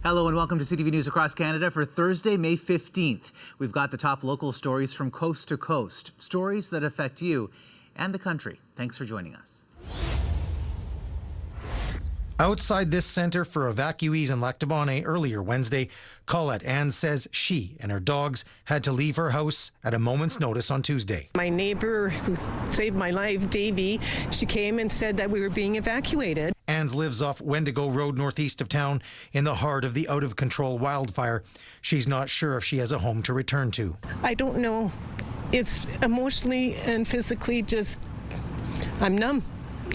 Hello and welcome to CTV News Across Canada for Thursday, May 15th. We've got the top local stories from coast to coast, stories that affect you and the country. Thanks for joining us. Outside this centre for evacuees in Lac du Bonnet earlier Wednesday, Colette Ann says she and her dogs had to leave her house at a moment's notice on Tuesday. My neighbor who saved my life, Davy, she came and said that we were being evacuated. Ann's lives off Wendigo Road northeast of town in the heart of the out-of-control wildfire. She's not sure if she has a home to return to. I don't know. It's emotionally and physically just, I'm numb.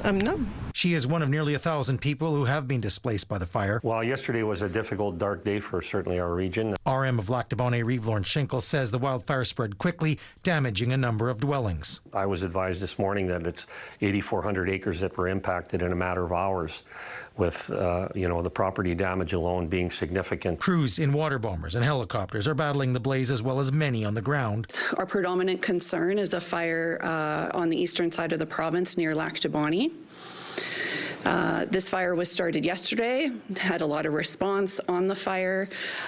I'm numb. She is one of nearly 1,000 people who have been displaced by the fire. Well, yesterday was a difficult, dark day for certainly our region. RM of Lac du Bonnet, Reeve-Lorne Schinkel, says the wildfire spread quickly, damaging a number of dwellings. I was advised this morning that it's 8,400 acres that were impacted in a matter of hours, with the property damage alone being significant. Crews in water bombers and helicopters are battling the blaze, as well as many on the ground. Our predominant concern is a fire on the eastern side of the province near Lac du Bonnet. This fire was started yesterday, had a lot of response on the fire,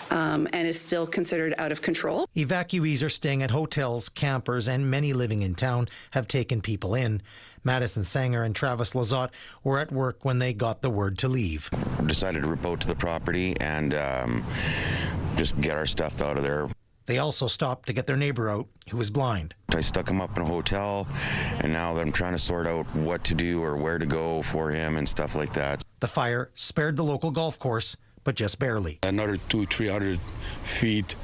and is still considered out of control. Evacuees are staying at hotels, campers, and many living in town have taken people in. Madison Sanger and Travis Lazotte were at work when they got the word to leave. We decided to rip out to the property and just get our stuff out of there. They also stopped to get their neighbor out, who was blind. I stuck him up in a hotel, and now that I'm trying to sort out what to do or where to go for him and stuff like that. The fire spared the local golf course, but just barely. Another 200-300 feet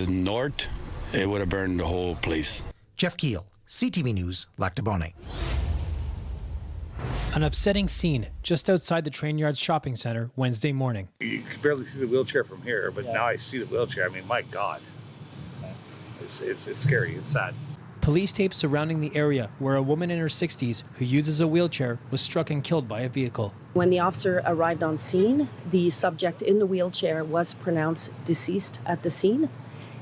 north, it would have burned the whole place. Jeff Keel, CTV News, Lac du Bonnet. An upsetting scene just outside the Train Yards Shopping Centre Wednesday morning. You can barely see the wheelchair from here, but now I see the wheelchair. I mean, my God. It's scary. It's sad. Police tape surrounding the area where a woman in her 60s who uses a wheelchair was struck and killed by a vehicle. When the officer arrived on scene, the subject in the wheelchair was pronounced deceased at the scene,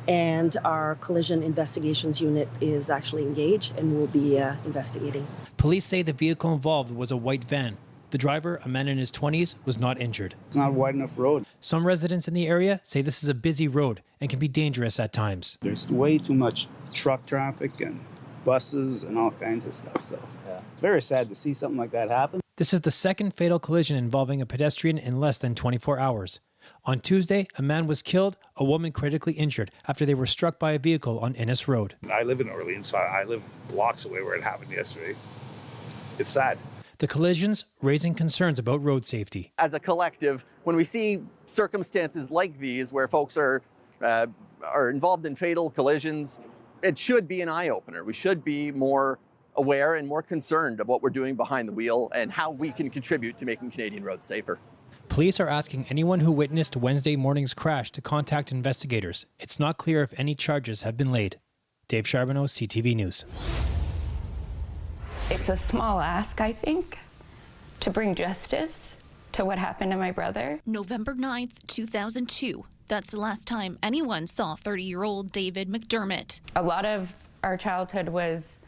and our collision investigations unit is actually engaged and will be investigating. Police say the vehicle involved was a white van. The driver, a man in his 20s, was not injured. It's not a wide enough road. Some residents in the area say this is a busy road and can be dangerous at times. There's way too much truck traffic and buses and all kinds of stuff. So it's very sad to see something like that happen. This is the second fatal collision involving a pedestrian in less than 24 hours. On Tuesday, a man was killed, a woman critically injured after they were struck by a vehicle on Innes Road. I live in Orleans, so I live blocks away where it happened yesterday. It's sad. The collisions raising concerns about road safety. As a collective, when we see circumstances like these where folks are involved in fatal collisions, it should be an eye-opener. We should be more aware and more concerned of what we're doing behind the wheel and how we can contribute to making Canadian roads safer. Police are asking anyone who witnessed Wednesday morning's crash to contact investigators. It's not clear if any charges have been laid. Dave Charbonneau, CTV News. It's a small ask, I think, to bring justice to what happened to my brother. November 9th, 2002. That's the last time anyone saw 30-year-old David McDermott. A lot of our childhood was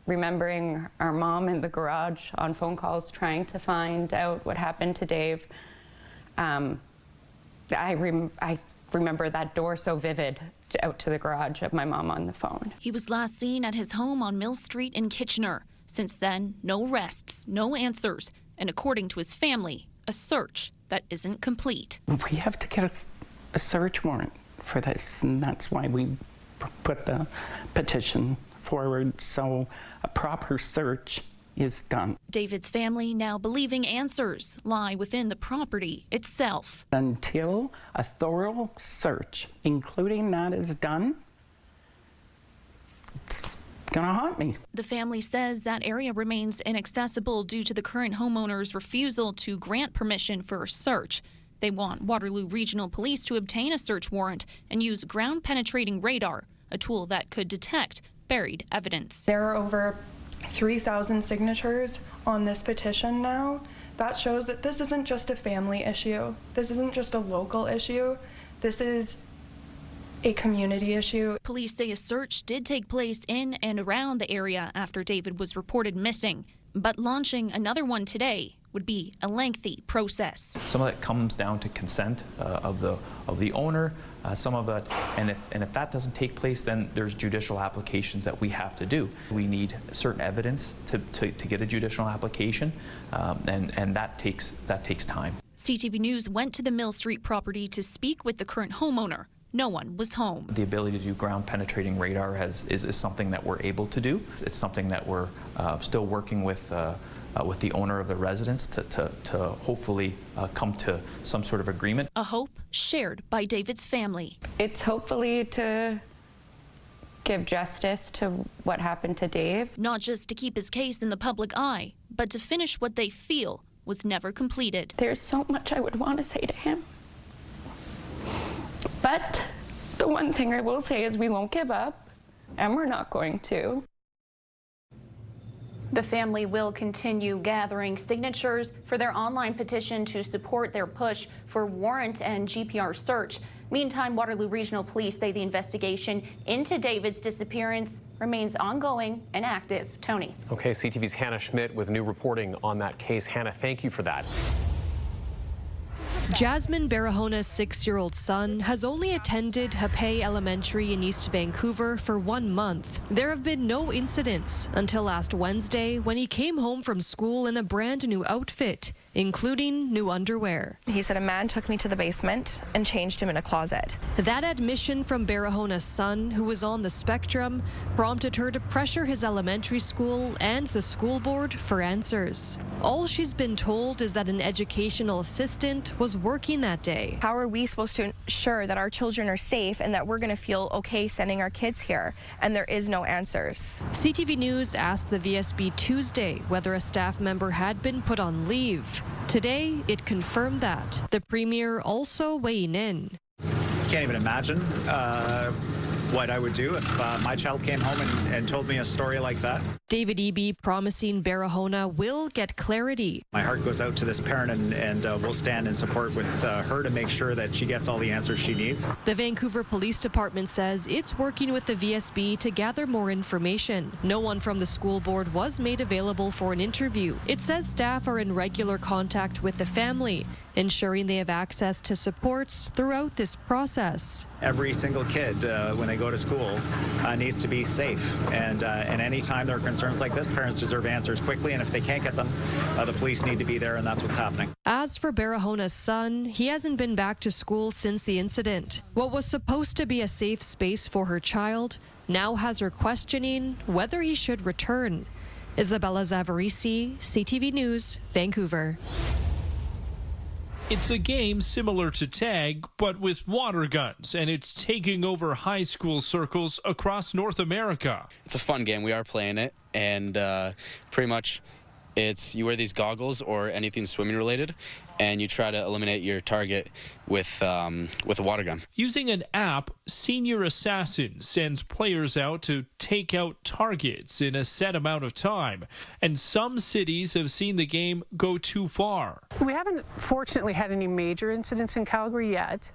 remembering our mom in the garage on phone calls trying to find out what happened to Dave. I remember that door so vivid, out to the garage of my mom on the phone. He was last seen at his home on Mill Street in Kitchener. Since then, no arrests, no answers, and according to his family, a search that isn't complete. We have to get a search warrant for this, and that's why we put the petition forward, so a proper search is done. David's family now believing answers lie within the property itself. Until a thorough search, including that, is done, it's gonna haunt me. The family says that area remains inaccessible due to the current homeowner's refusal to grant permission for a search. They want Waterloo Regional Police to obtain a search warrant and use ground-penetrating radar, a tool that could detect buried evidence. There are over 3,000 signatures on this petition now. That shows that this isn't just a family issue. This isn't just a local issue. This is a community issue. Police say a search did take place in and around the area after David was reported missing, but launching another one today would be a lengthy process. Some of it comes down to consent of the owner. Some of it, and if that doesn't take place, then there's judicial applications that we have to do. We need certain evidence to get a judicial application, and that takes time. CTV News went to the Mill Street property to speak with the current homeowner. No one was home. The ability to do ground penetrating radar is something that we're able to do. It's something that we're still working with the owner of the residence to hopefully come to some sort of agreement. A hope shared by David's family. It's hopefully to give justice to what happened to Dave. Not just to keep his case in the public eye, but to finish what they feel was never completed. There's so much I would want to say to him. But the one thing I will say is we won't give up, and we're not going to. The family will continue gathering signatures for their online petition to support their push for warrant and GPR search. Meantime, Waterloo Regional Police say the investigation into David's disappearance remains ongoing and active. Tony. Okay, CTV's Hannah Schmidt with new reporting on that case. Hannah, thank you for that. Jasmine Barahona's 6-year-old son has only attended Hapay Elementary in East Vancouver for 1 month. There have been no incidents until last Wednesday when he came home from school in a brand new outfit, including new underwear. He said a man took me to the basement and changed him in a closet. That admission from Barahona's son, who was on the spectrum, prompted her to pressure his elementary school and the school board for answers. All she's been told is that an educational assistant was working that day. How are we supposed to ensure that our children are safe and that we're going to feel okay sending our kids here? And there is no answers. CTV News asked the VSB Tuesday whether a staff member had been put on leave. Today, it confirmed that. The Premier also weighing in. Can't even imagine what I would do if my child came home and told me a story like that. David Eby promising Barahona will get clarity. My heart goes out to this parent and we'll stand in support with her to make sure that she gets all the answers she needs. The Vancouver Police Department says it's working with the VSB to gather more information. No one from the school board was made available for an interview. It says staff are in regular contact with the family, ensuring they have access to supports throughout this process. Every single kid, when they go to school, needs to be safe. And anytime there are concerns like this, parents deserve answers quickly. And if they can't get them, the police need to be there, and that's what's happening. As for Barahona's son, he hasn't been back to school since the incident. What was supposed to be a safe space for her child now has her questioning whether he should return. Isabella Zavarisi, CTV News, Vancouver. It's a game similar to tag, but with water guns, and it's taking over high school circles across North America. It's a fun game. We are playing it, and pretty much it's you wear these goggles or anything swimming related, and you try to eliminate your target with a water gun. Using an app, Senior Assassin sends players out to take out targets in a set amount of time, and some cities have seen the game go too far. We haven't fortunately had any major incidents in Calgary yet.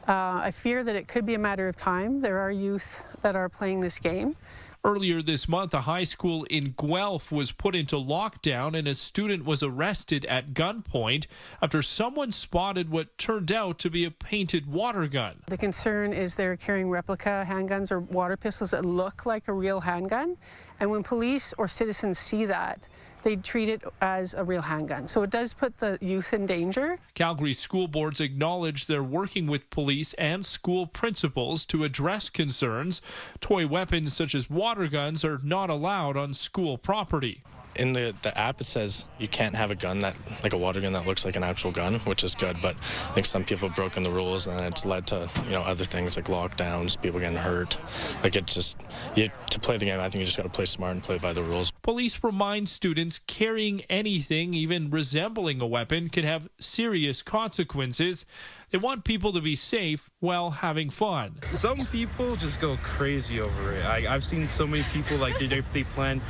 I fear that it could be a matter of time. There are youth that are playing this game. Earlier this month, a high school in Guelph was put into lockdown and a student was arrested at gunpoint after someone spotted what turned out to be a painted water gun. The concern is they're carrying replica handguns or water pistols that look like a real handgun. And when police or citizens see that, they treat it as a real handgun. So it does put the youth in danger. Calgary school boards acknowledge they're working with police and school principals to address concerns. Toy weapons such as water guns are not allowed on school property. In the app, it says you can't have a gun like a water gun that looks like an actual gun, which is good. But I think some people have broken the rules, and it's led to other things like lockdowns, people getting hurt. Like it's just to play the game. I think you just got to play smart and play by the rules. Police remind students carrying anything even resembling a weapon can have serious consequences. They want people to be safe while having fun. Some people just go crazy over it. I've seen so many people like they plan,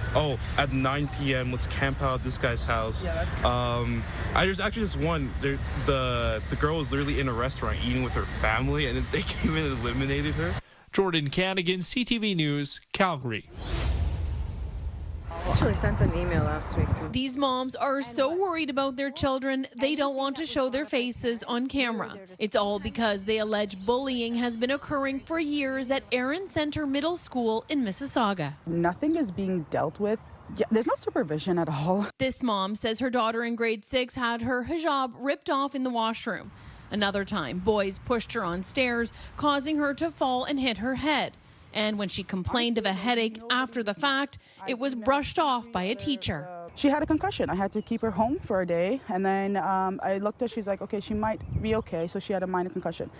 at 9 p.m. let's camp out at this guy's house. Yeah, that's cool. There's actually this one. The girl was literally in a restaurant eating with her family, and they came in and eliminated her. Jordan Canigan, CTV News, Calgary. Actually sent an email last week to me. These moms are so worried about their children, they don't want to show their faces on camera. It's all because they allege bullying has been occurring for years at Aaron Center Middle School in Mississauga. Nothing is being dealt with. Yeah, there's no supervision at all. This mom says her daughter in grade 6 had her hijab ripped off in the washroom. Another time, boys pushed her on stairs, causing her to fall and hit her head. And when she complained of a headache after the fact, it was brushed off by a teacher. She had a concussion. I had to keep her home for a day. And then I looked at, she's like, okay, she might be okay. So she had a minor concussion.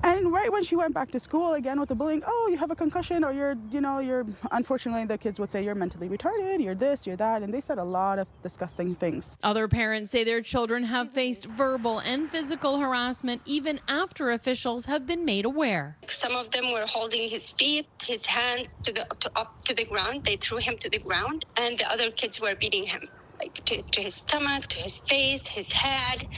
And right when she went back to school again with the bullying, oh, you have a concussion, or you're, unfortunately the kids would say you're mentally retarded, you're this, you're that. And they said a lot of disgusting things. Other parents say their children have faced verbal and physical harassment even after officials have been made aware. Some of them were holding his feet, his hands up to the ground. They threw him to the ground, and the other kids were beating him. Like to his stomach, to his face, his head,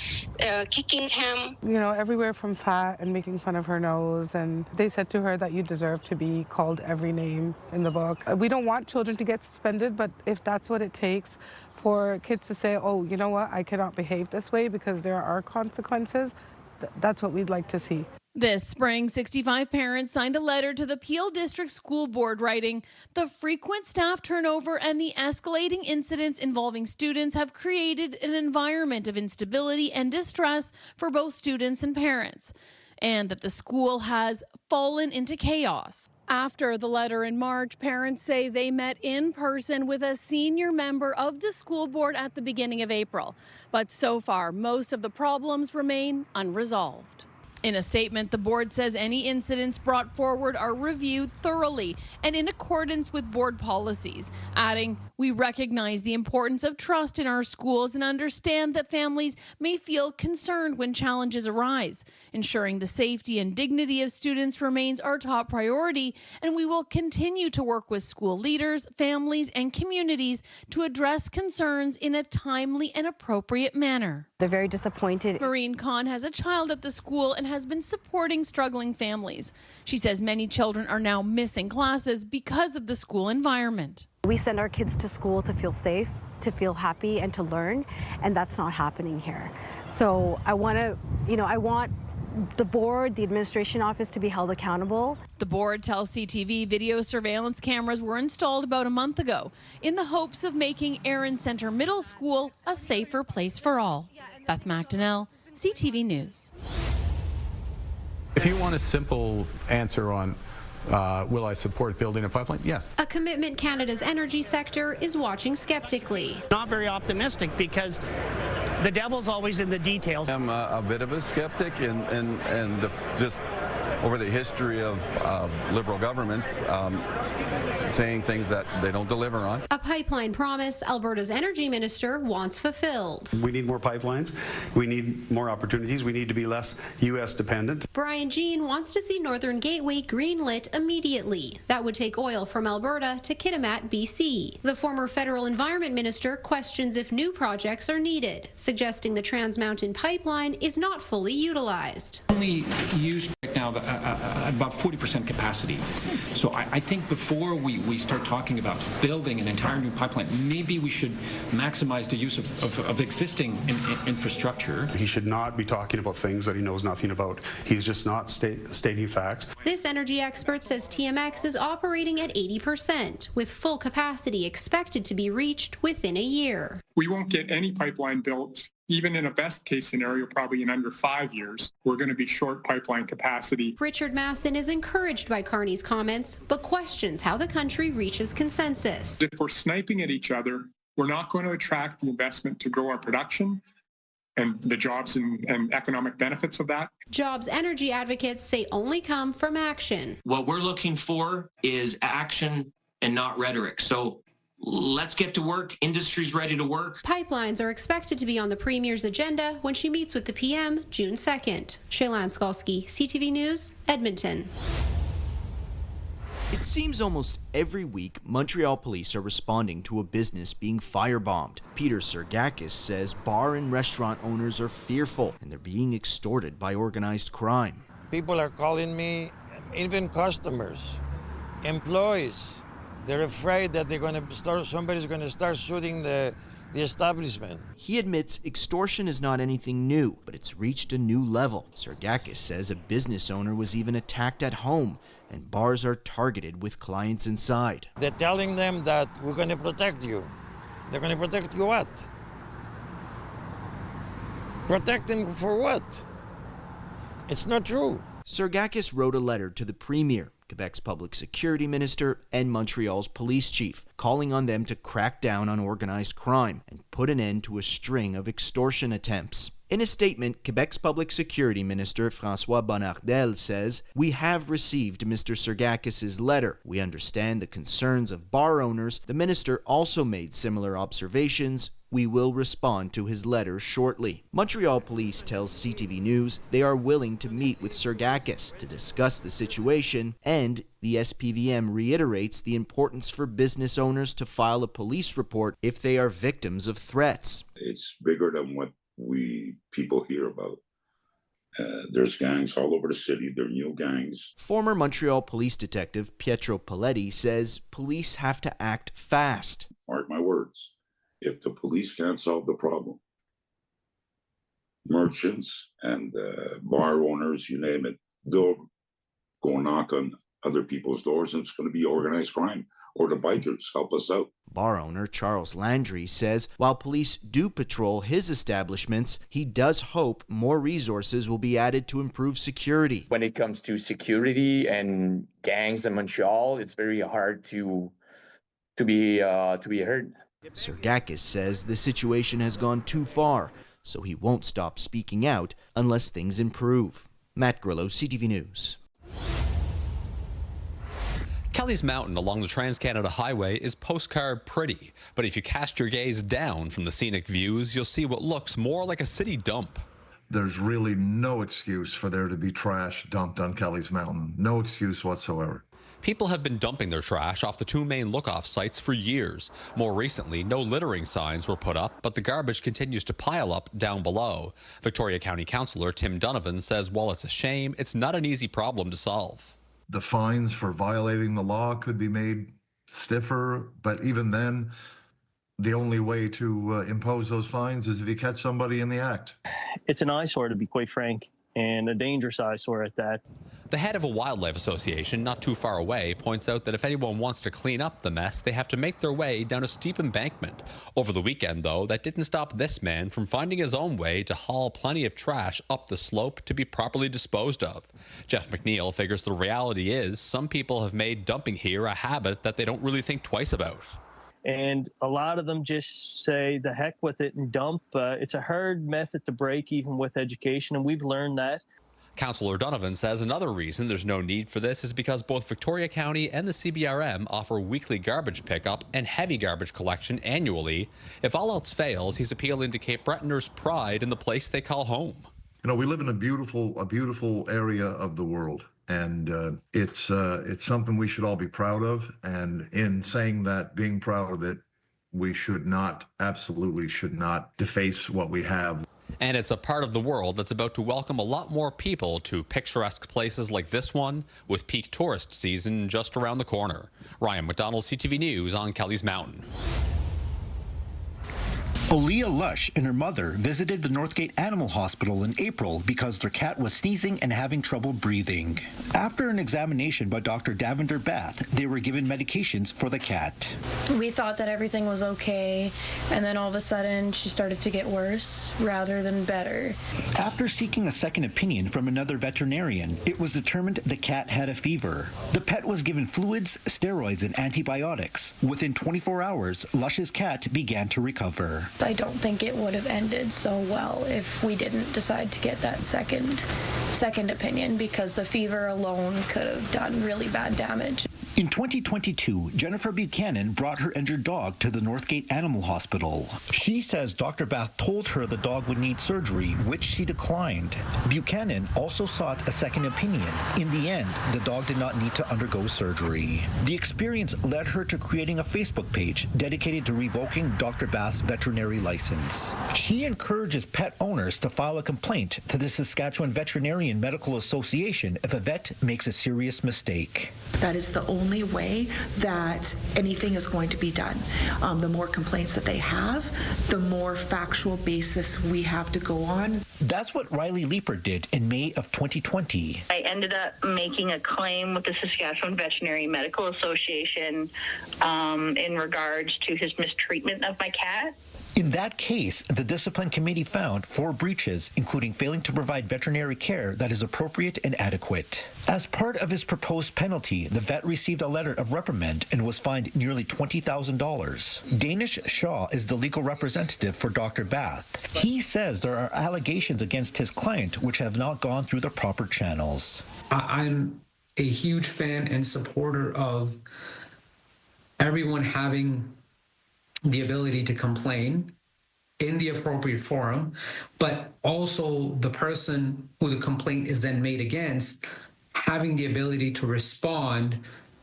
kicking him. Everywhere from fat and making fun of her nose. And they said to her that you deserve to be called every name in the book. We don't want children to get suspended, but if that's what it takes for kids to say, oh, you know what, I cannot behave this way because there are consequences, that's what we'd like to see. This spring, 65 parents signed a letter to the Peel District School Board writing, "The frequent staff turnover and the escalating incidents involving students have created an environment of instability and distress for both students and parents, and that the school has fallen into chaos." After the letter in March, parents say they met in person with a senior member of the school board at the beginning of April. But so far, most of the problems remain unresolved. In a statement, the board says any incidents brought forward are reviewed thoroughly and in accordance with board policies, adding, "We recognize the importance of trust in our schools and understand that families may feel concerned when challenges arise. Ensuring the safety and dignity of students remains our top priority, and we will continue to work with school leaders, families, and communities to address concerns in a timely and appropriate manner." They're very disappointed. Maureen Kahn has a child at the school and has been supporting struggling families. She says many children are now missing classes because of the school environment. We send our kids to school to feel safe, to feel happy, and to learn, and that's not happening here. So I want the board, the administration office to be held accountable. The board tells CTV video surveillance cameras were installed about a month ago in the hopes of making Aaron Center Middle School a safer place for all. Beth McDonnell, CTV News. If you want a simple answer on will I support building a pipeline? Yes. A commitment Canada's energy sector is watching skeptically. Not very optimistic because the devil's always in the details. I'm a bit of a skeptic and just over the history of Liberal governments saying things that they don't deliver on. A pipeline promise Alberta's energy minister wants fulfilled. We need more pipelines. We need more opportunities. We need to be less U.S. dependent. Brian Jean wants to see Northern Gateway greenlit immediately. That would take oil from Alberta to Kitimat, BC. The former federal environment minister questions if new projects are needed, suggesting the Trans Mountain pipeline is not fully utilized. Only used right now about 40% capacity. So I think before we start talking about building an entire new pipeline, maybe we should maximize the use of existing infrastructure. He should not be talking about things that he knows nothing about. He's just not stating facts. This energy expert says TMX is operating at 80%, with full capacity expected to be reached within a year. We won't get any pipeline built. Even in a best case scenario, probably in under 5 years, we're going to be short pipeline capacity. Richard Masson is encouraged by Carney's comments, but questions how the country reaches consensus. If we're sniping at each other, we're not going to attract the investment to grow our production and the jobs and economic benefits of that. Jobs energy advocates say only come from action. What we're looking for is action and not rhetoric. So let's get to work. Industry's ready to work. Pipelines are expected to be on the Premier's agenda when she meets with the PM June 2nd. Shailan Skolsky, CTV News, Edmonton. It seems almost every week, Montreal police are responding to a business being firebombed. Peter Sergakis says bar and restaurant owners are fearful and they're being extorted by organized crime. People are calling me, even customers, employees, They're afraid that somebody's going to start shooting the establishment. He admits extortion is not anything new, but it's reached a new level. Sergakis says a business owner was even attacked at home, and bars are targeted with clients inside. They're telling them that we're going to protect you. They're going to protect you what? Protecting for what? It's not true. Sergakis wrote a letter to the Premier, Quebec's public security minister, and Montreal's police chief, calling on them to crack down on organized crime and put an end to a string of extortion attempts. In a statement, Quebec's public security minister, François Bonnardel, says, "We have received Mr. Sergakis' letter. We understand the concerns of bar owners. The minister also made similar observations. We will respond to his letter shortly." Montreal police tells CTV News they are willing to meet with Sergakis to discuss the situation, and the SPVM reiterates the importance for business owners to file a police report if they are victims of threats. It's bigger than what people hear about. There's gangs all over the city. There are new gangs. Former Montreal police detective Pietro Paletti says police have to act fast. Mark my words. If the police can't solve the problem, merchants and bar owners, you name it, they'll go knock on other people's doors, and it's going to be organized crime, or the bikers help us out. Bar owner Charles Landry says while police do patrol his establishments, he does hope more resources will be added to improve security. When it comes to security and gangs in Montreal, it's very hard to be heard. Sergakis says the situation has gone too far, so he won't stop speaking out unless things improve. Matt Grillo, CTV News. Kelly's Mountain along the Trans-Canada Highway is postcard pretty, but if you cast your gaze down from the scenic views, you'll see what looks more like a city dump. There's really no excuse for there to be trash dumped on Kelly's Mountain. No excuse whatsoever. People have been dumping their trash off the two main look-off sites for years. More recently, no littering signs were put up, but the garbage continues to pile up down below. Victoria County Councillor Tim Donovan says while it's a shame, it's not an easy problem to solve. The fines for violating the law could be made stiffer, but even then, the only way to impose those fines is if you catch somebody in the act. It's an eyesore, to be quite frank, and a dangerous eyesore at that. The head of a wildlife association not too far away points out that if anyone wants to clean up the mess, they have to make their way down a steep embankment. Over the weekend, though, that didn't stop this man from finding his own way to haul plenty of trash up the slope to be properly disposed of. Jeff McNeil figures the reality is some people have made dumping here a habit that they don't really think twice about. And a lot of them just say the heck with it and dump. It's a hard method to break, even with education, and we've learned that. Councillor Donovan says another reason there's no need for this is because both Victoria County and the CBRM offer weekly garbage pickup and heavy garbage collection annually. If all else fails, he's appealing to Cape Bretoners' pride in the place they call home. You know, we live in a beautiful area of the world, and it's something we should all be proud of. And in saying that, being proud of it, we absolutely should not deface what we have. And it's a part of the world that's about to welcome a lot more people to picturesque places like this one, with peak tourist season just around the corner. Ryan McDonald, CTV News on Kelly's Mountain. Aaliyah Lush and her mother visited the Northgate Animal Hospital in April because their cat was sneezing and having trouble breathing. After an examination by Dr. Davender Bath, they were given medications for the cat. We thought that everything was okay, and then all of a sudden she started to get worse rather than better. After seeking a second opinion from another veterinarian, it was determined the cat had a fever. The pet was given fluids, steroids, and antibiotics. Within 24 hours, Lush's cat began to recover. I don't think it would have ended so well if we didn't decide to get that second opinion, because the fever alone could have done really bad damage. In 2022, Jennifer Buchanan brought her injured dog to the Northgate Animal Hospital. She says Dr. Bath told her the dog would need surgery, which she declined. Buchanan also sought a second opinion. In the end, the dog did not need to undergo surgery. The experience led her to creating a Facebook page dedicated to revoking Dr. Bath's veterinary license. She encourages pet owners to file a complaint to the Saskatchewan Veterinarian Medical Association if a vet makes a serious mistake. That is the only only way that anything is going to be done. The more complaints that they have, the more factual basis we have to go on. That's what Riley Leeper did in May of 2020. I ended up making a claim with the Saskatchewan Veterinary Medical Association in regards to his mistreatment of my cat. In that case, the discipline committee found 4 breaches, including failing to provide veterinary care that is appropriate and adequate. As part of his proposed penalty, the vet received a letter of reprimand and was fined nearly $20,000. Danish Shaw is the legal representative for Dr. Bath. He says there are allegations against his client which have not gone through the proper channels. I'm a huge fan and supporter of everyone having the ability to complain in the appropriate forum, but also the person who the complaint is then made against having the ability to respond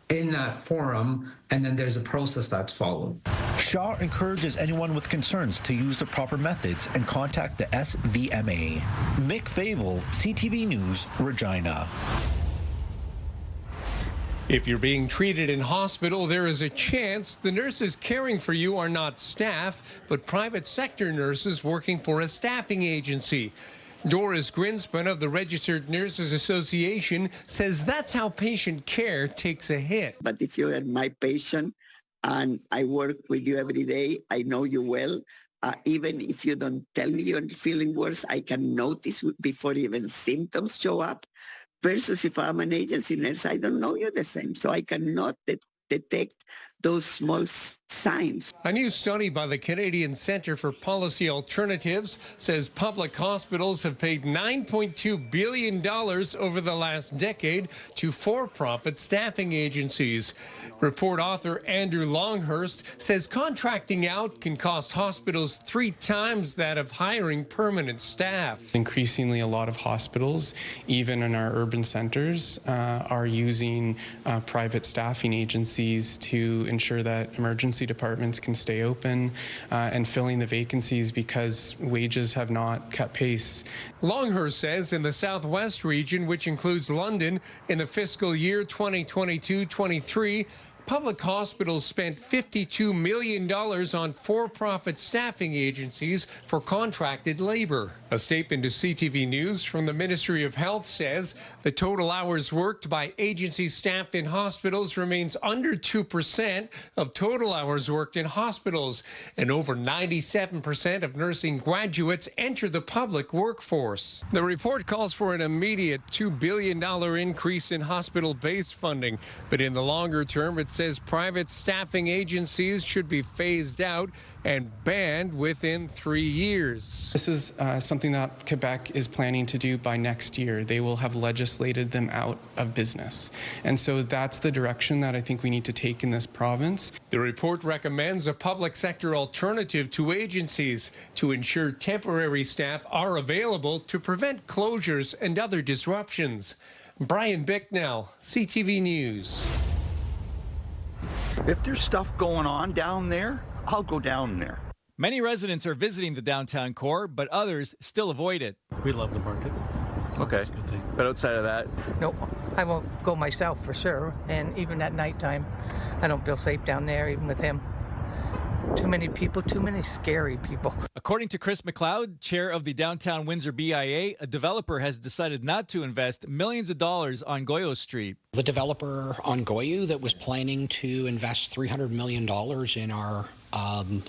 in that forum, and then there's a process that's followed. Shaw encourages anyone with concerns to use the proper methods and contact the SVMA. Mick Favel, CTV News, Regina. If you're being treated in hospital, there is a chance the nurses caring for you are not staff, but private sector nurses working for a staffing agency. Doris Grinspan of the Registered Nurses Association says that's how patient care takes a hit. But if you're my patient and I work with you every day, I know you well. Even if you don't tell me you're feeling worse, I can notice before even symptoms show up. Versus if I'm an agency nurse, I don't know you the same, so I cannot detect those small signs. A new study by the Canadian Centre for Policy Alternatives says public hospitals have paid $9.2 billion over the last decade to for-profit staffing agencies. Report author Andrew Longhurst says contracting out can cost hospitals 3 times that of hiring permanent staff. Increasingly, a lot of hospitals, even in our urban centers, are using private staffing agencies to ensure that emergency departments can stay open and filling the vacancies because wages have not kept pace. Longhurst says in the Southwest region, which includes London, in the fiscal year 2022-23, public hospitals spent $52 million on for-profit staffing agencies for contracted labor. A statement to CTV News from the Ministry of Health says the total hours worked by agency staff in hospitals remains under 2% of total hours worked in hospitals, and over 97% of nursing graduates enter the public workforce. The report calls for an immediate $2 billion increase in hospital-based funding, but in the longer term, it says private staffing agencies should be phased out and banned within 3 years. This is something that Quebec is planning to do by next year. They will have legislated them out of business. And so that's the direction that I think we need to take in this province. The report recommends a public sector alternative to agencies to ensure temporary staff are available to prevent closures and other disruptions. Brian Bicknell, CTV News. If there's stuff going on down there, I'll go down there. Many residents are visiting the downtown core, but others still avoid it. We love the market. Okay, but outside of that? No, I won't go myself for sure. And even at nighttime, I don't feel safe down there, even with him. Too many people, too many scary people. According to Chris McLeod, chair of the downtown Windsor BIA, a developer has decided not to invest millions of dollars on Goyo Street. The developer on Goyo that was planning to invest $300 million in our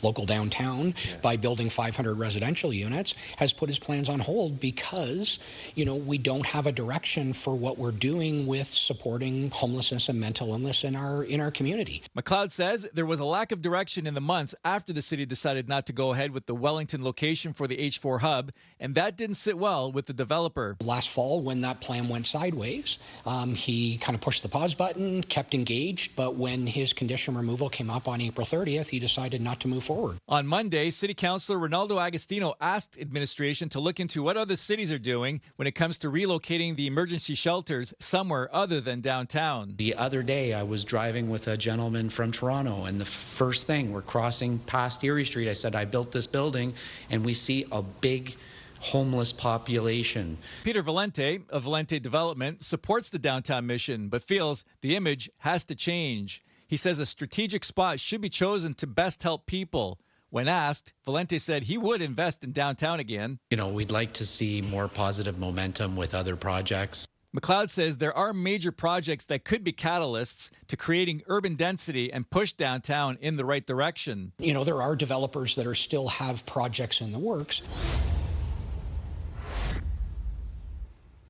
local downtown by building 500 residential units has put his plans on hold because, we don't have a direction for what we're doing with supporting homelessness and mental illness in our community. McLeod says there was a lack of direction in the months after the city decided not to go ahead with the Wellington location for the H4 hub, and that didn't sit well with the developer. Last fall, when that plan went sideways, he kind of pushed the pause button, kept engaged, but when his condition removal came up on April 30th, he decided not to move forward. On Monday, City Councillor Ronaldo Agostino asked administration to look into what other cities are doing when it comes to relocating the emergency shelters somewhere other than downtown. The other day, I was driving with a gentleman from Toronto, and the first thing, we're crossing past Erie Street. I said, I built this building, and we see a big homeless population. Peter Valente of Valente Development supports the downtown mission, but feels the image has to change. He says a strategic spot should be chosen to best help people. When asked, Valente said he would invest in downtown again. You know, we'd like to see more positive momentum with other projects. McLeod says there are major projects that could be catalysts to creating urban density and push downtown in the right direction. You know, there are developers that still have projects in the works.